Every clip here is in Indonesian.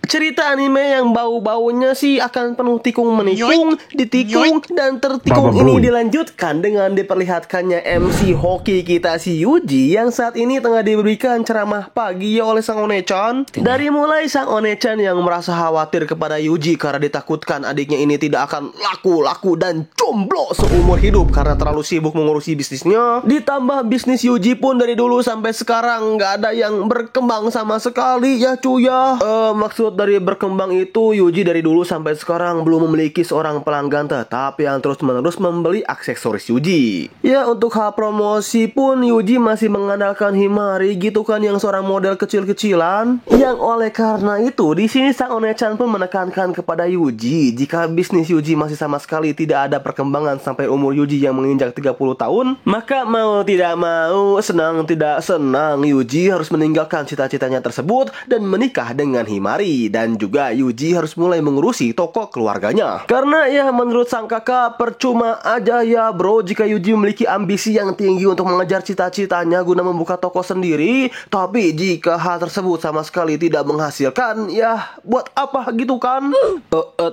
cerita anime yang bau-baunya sih akan penuh tikung menikung, ditikung, dan tertikung ini dilanjutkan dengan diperlihatkannya MC hoki kita si Yuji yang saat ini tengah diberikan ceramah pagi oleh sang One-chan. Dari mulai sang One-chan yang merasa khawatir kepada Yuji karena ditakutkan adiknya ini tidak akan laku dan jomblo seumur hidup karena terlalu sibuk mengurusi bisnisnya. Ditambah bisnis Yuji pun dari dulu sampai sekarang nggak ada yang berkembang sama sekali ya cuy ya. Maksud dari berkembang itu Yuji dari dulu sampai sekarang belum memiliki seorang pelanggan tetap yang terus-menerus membeli aksesoris Yuji. Ya untuk hal promosi pun Yuji masih mengandalkan Himari gitu kan, yang seorang model kecil-kecilan. Yang oleh karena itu di sini sang One-chan pun menekankan kepada Yuji jika bisnis Yuji masih sama sekali tidak ada perkembangan sampai umur Yuji yang menginjak 30 tahun, maka mau tidak mau, senang tidak senang, Yuji harus meninggalkan cita-citanya tersebut dan menikah dengan Himari. Dan juga Yuji harus mulai mengurusi toko keluarganya. Karena ya menurut sang kakak percuma aja ya bro jika Yuji memiliki ambisi yang tinggi untuk mengejar cita-citanya guna membuka toko sendiri, tapi jika hal tersebut sama sekali tidak menghasilkan, ya buat apa gitu kan?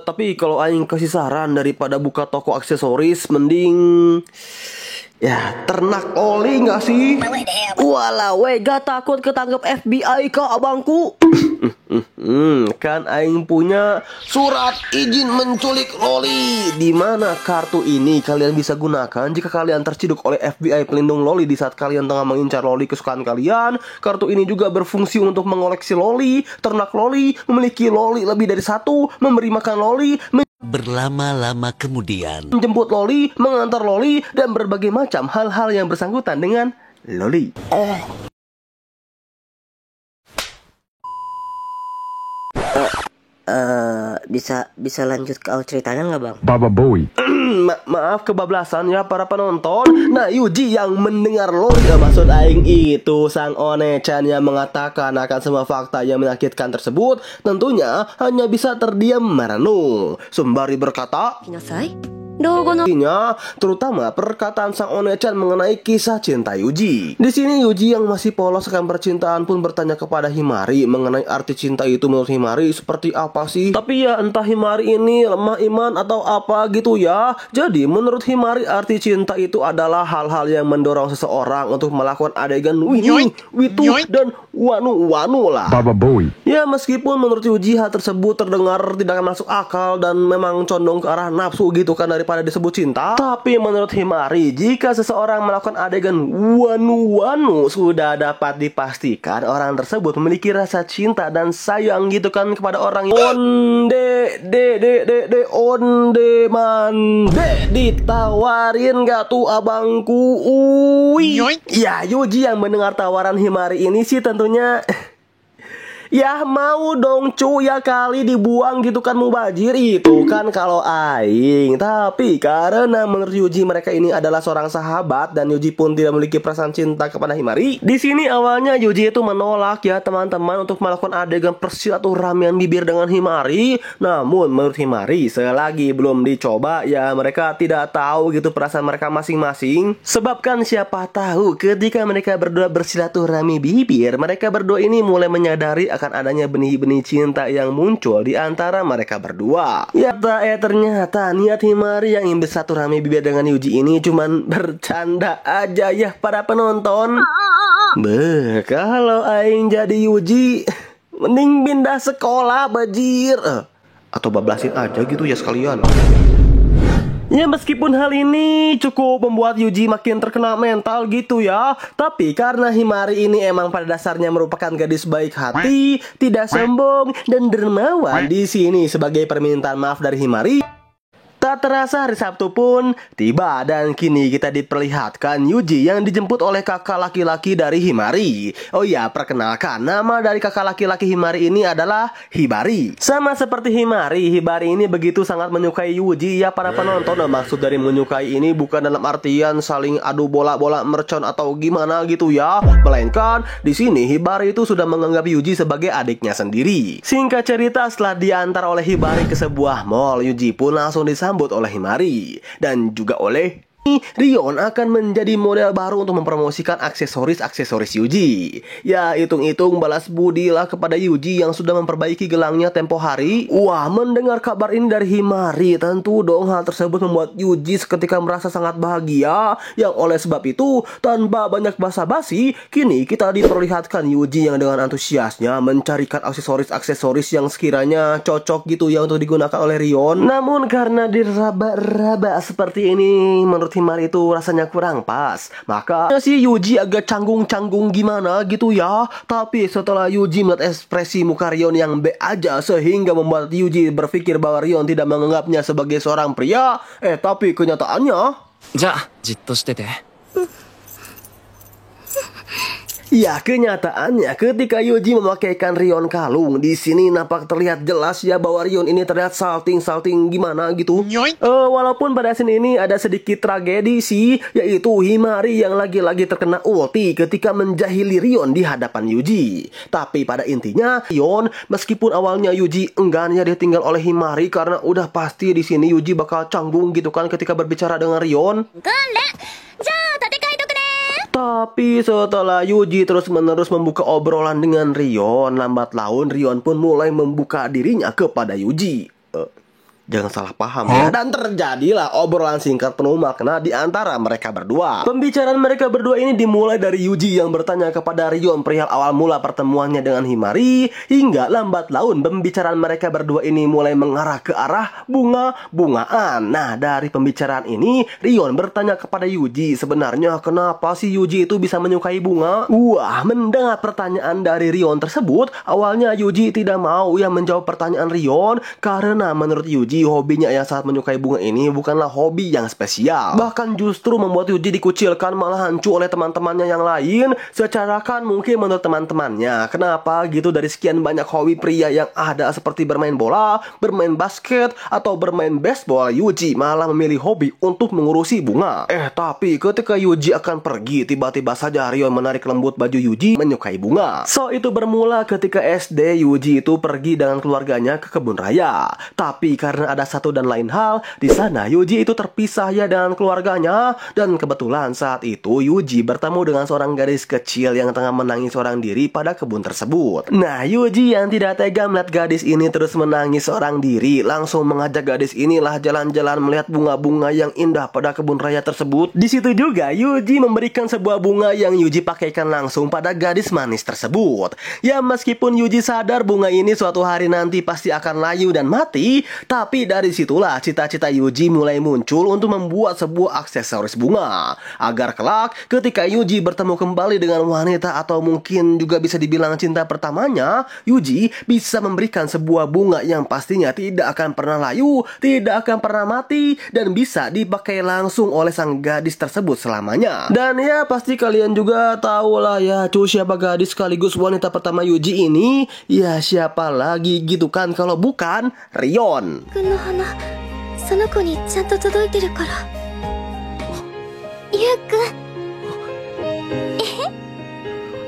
Tapi kalau aing kasih saran, daripada buka toko aksesoris mending ya ternak oli nggak sih? Walau gak takut ketangkep FBI kak abangku. Kan aing punya surat izin menculik loli, di mana kartu ini kalian bisa gunakan jika kalian terciduk oleh FBI pelindung loli di saat kalian tengah mengincar loli kesukaan kalian. Kartu ini juga berfungsi untuk mengoleksi loli, ternak loli, memiliki loli lebih dari satu, memberi makan loli, berlama-lama kemudian menjemput loli, mengantar loli, dan berbagai macam hal-hal yang bersangkutan dengan loli. Bisa lanjut ke ceritanya nggak bang? Baba Bowie. Maaf kebablasan ya para penonton. Nah Yuji yang mendengar loli, maksud aing itu sang One-chan yang mengatakan akan semua fakta yang menyakitkan tersebut, tentunya hanya bisa terdiam merenung sembari berkata, terutama perkataan sang One-chan mengenai kisah cinta Yuji. Di sini Yuji yang masih polos akan percintaan pun bertanya kepada Himari mengenai arti cinta itu menurut Himari seperti apa sih. Tapi ya entah Himari ini lemah iman atau apa gitu ya. Jadi menurut Himari arti cinta itu adalah hal-hal yang mendorong seseorang untuk melakukan adegan witu dan wanu lah. Baba Bowie. Ya meskipun menurut Yuji hal tersebut terdengar tidak masuk akal dan memang condong ke arah nafsu gitu kan daripada disebut cinta, tapi menurut Himari jika seseorang melakukan adegan wanu sudah dapat dipastikan orang tersebut memiliki rasa cinta dan sayang gitu kan kepada orang. Onde mande, ditawarin gak tuh abangku? Ya Yuji yang mendengar tawaran Himari ini sih tentunya ya mau dong cu, ya kali dibuang gitu kan mubajir itu kan kalau aing. Tapi karena menurut Yuji mereka ini adalah seorang sahabat dan Yuji pun tidak memiliki perasaan cinta kepada Himari. Di sini awalnya Yuji itu menolak ya teman-teman untuk melakukan adegan persilaturahmian bibir dengan Himari. Namun menurut Himari selagi belum dicoba ya mereka tidak tahu gitu perasaan mereka masing-masing. Sebab kan siapa tahu ketika mereka berdua bersilaturahmi bibir, mereka berdua ini mulai menyadari akan adanya benih-benih cinta yang muncul di antara mereka berdua. Ya ternyata niat Himari yang ingin bersilaturahmi bibir dengan Yuji ini cuman bercanda aja ya para penonton. Kalau aing jadi Yuji mending pindah sekolah bajir, atau bablasin aja gitu ya sekalian. Ya meskipun hal ini cukup membuat Yuji makin terkena mental gitu ya, tapi karena Himari ini emang pada dasarnya merupakan gadis baik hati, tidak sombong dan dermawan, di sini sebagai permintaan maaf dari Himari, tak terasa hari Sabtu pun tiba dan kini kita diperlihatkan Yuji yang dijemput oleh kakak laki-laki dari Himari. Oh ya, perkenalkan, nama dari kakak laki-laki Himari ini adalah Hibari. Sama seperti Himari, Hibari ini begitu sangat menyukai Yuji ya para penonton. Maksud dari menyukai ini bukan dalam artian saling adu bola-bola mercon atau gimana gitu ya, melainkan di sini Hibari itu sudah menganggap Yuji sebagai adiknya sendiri. Singkat cerita, setelah diantar oleh Hibari ke sebuah mall, Yuji pun langsung disambut oleh Himari dan juga oleh Rion akan menjadi model baru untuk mempromosikan aksesoris Yuji. Ya, hitung-hitung balas budi lah kepada Yuji yang sudah memperbaiki gelangnya tempo hari. Wah, mendengar kabar ini dari Himari, tentu dong hal tersebut membuat Yuji seketika merasa sangat bahagia. Yang oleh sebab itu, tanpa banyak basa-basi, kini kita diperlihatkan Yuji yang dengan antusiasnya mencarikan aksesoris yang sekiranya cocok gitu ya untuk digunakan oleh Rion. Namun karena diraba-raba seperti ini, menurut Himari itu rasanya kurang pas. Maka si Yuji agak canggung-canggung gimana gitu ya. Tapi setelah Yuji melihat ekspresi muka Rion yang be aja, sehingga membuat Yuji berpikir bahwa Rion tidak menganggapnya sebagai seorang pria. Tapi kenyataannya, じゃあじっとしてて。 ya, kenyataannya ketika Yuji memakaikan Rion kalung, di sini nampak terlihat jelas ya bahwa Rion ini terlihat salting gimana gitu. Walaupun pada scene ini ada sedikit tragedi sih, yaitu Himari yang lagi-lagi terkena ulti ketika menjahili Rion di hadapan Yuji. Tapi pada intinya, Rion meskipun awalnya Yuji enggannya ditinggal oleh Himari karena udah pasti di sini Yuji bakal canggung gitu kan ketika berbicara dengan Rion. Tapi setelah Yuji terus-menerus membuka obrolan dengan Rion, lambat laun Rion pun mulai membuka dirinya kepada Yuji. Jangan salah paham ya. Dan terjadilah obrolan singkat penuh makna di antara mereka berdua. Pembicaraan mereka berdua ini dimulai dari Yuji yang bertanya kepada Rion perihal awal mula pertemuannya dengan Himari, hingga lambat laun pembicaraan mereka berdua ini mulai mengarah ke arah bunga-bungaan. Nah, dari pembicaraan ini Rion bertanya kepada Yuji, sebenarnya kenapa sih Yuji itu bisa menyukai bunga? Wah, mendengar pertanyaan dari Rion tersebut, awalnya Yuji tidak mau yang menjawab pertanyaan Rion karena menurut Yuji hobinya yang sangat menyukai bunga ini bukanlah hobi yang spesial. Bahkan justru membuat Yuji dikucilkan malah hancur oleh teman-temannya yang lain. Secara kan mungkin menurut teman-temannya, kenapa gitu dari sekian banyak hobi pria yang ada seperti bermain bola, bermain basket, atau bermain baseball, Yuji malah memilih hobi untuk mengurusi bunga. Tapi ketika Yuji akan pergi, tiba-tiba saja Rion menarik lembut baju Yuji menyukai bunga. So, itu bermula ketika SD Yuji itu pergi dengan keluarganya ke kebun raya. Tapi karena ada satu dan lain hal, di sana Yuji itu terpisah ya dengan keluarganya. Dan kebetulan saat itu Yuji bertemu dengan seorang gadis kecil yang tengah menangis seorang diri pada kebun tersebut. Nah, Yuji yang tidak tega melihat gadis ini terus menangis seorang diri, langsung mengajak gadis inilah jalan-jalan melihat bunga-bunga yang indah pada kebun raya tersebut. Di situ juga Yuji memberikan sebuah bunga yang Yuji pakaikan langsung pada gadis manis tersebut. Ya, meskipun Yuji sadar bunga ini suatu hari nanti pasti akan layu dan mati, tapi dari situlah cita-cita Yuji mulai muncul untuk membuat sebuah aksesoris bunga, agar kelak ketika Yuji bertemu kembali dengan wanita atau mungkin juga bisa dibilang cinta pertamanya, Yuji bisa memberikan sebuah bunga yang pastinya tidak akan pernah layu, tidak akan pernah mati, dan bisa dipakai langsung oleh sang gadis tersebut selamanya. Dan ya pasti kalian juga tahu lah ya, siapa gadis sekaligus wanita pertama Yuji ini? Ya siapa lagi gitu kan kalau bukan Rion. の花その子にちゃんと届いてるからゆうくん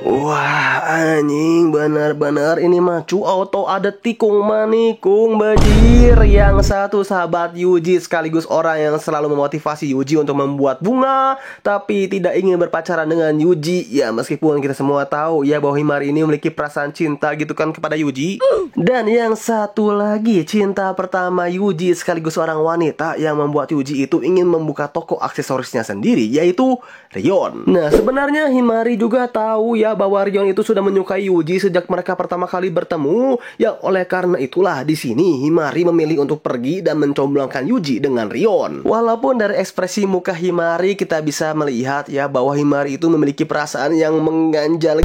Wah, anjing, benar-benar ini macu auto ada tikung manikung bajir. Yang satu sahabat Yuji sekaligus orang yang selalu memotivasi Yuji untuk membuat bunga, tapi tidak ingin berpacaran dengan Yuji. Ya, meskipun kita semua tahu ya bahwa Himari ini memiliki perasaan cinta gitu kan kepada Yuji. Dan yang satu lagi, cinta pertama Yuji sekaligus orang wanita yang membuat Yuji itu ingin membuka toko aksesorisnya sendiri, yaitu Rion. Nah, sebenarnya Himari juga tahu ya bahwa Rion itu sudah menyukai Yuji sejak mereka pertama kali bertemu. Yang oleh karena itulah di sini Himari memilih untuk pergi dan mencomblangkan Yuji dengan Rion. Walaupun dari ekspresi muka Himari kita bisa melihat ya bahwa Himari itu memiliki perasaan yang mengganjal.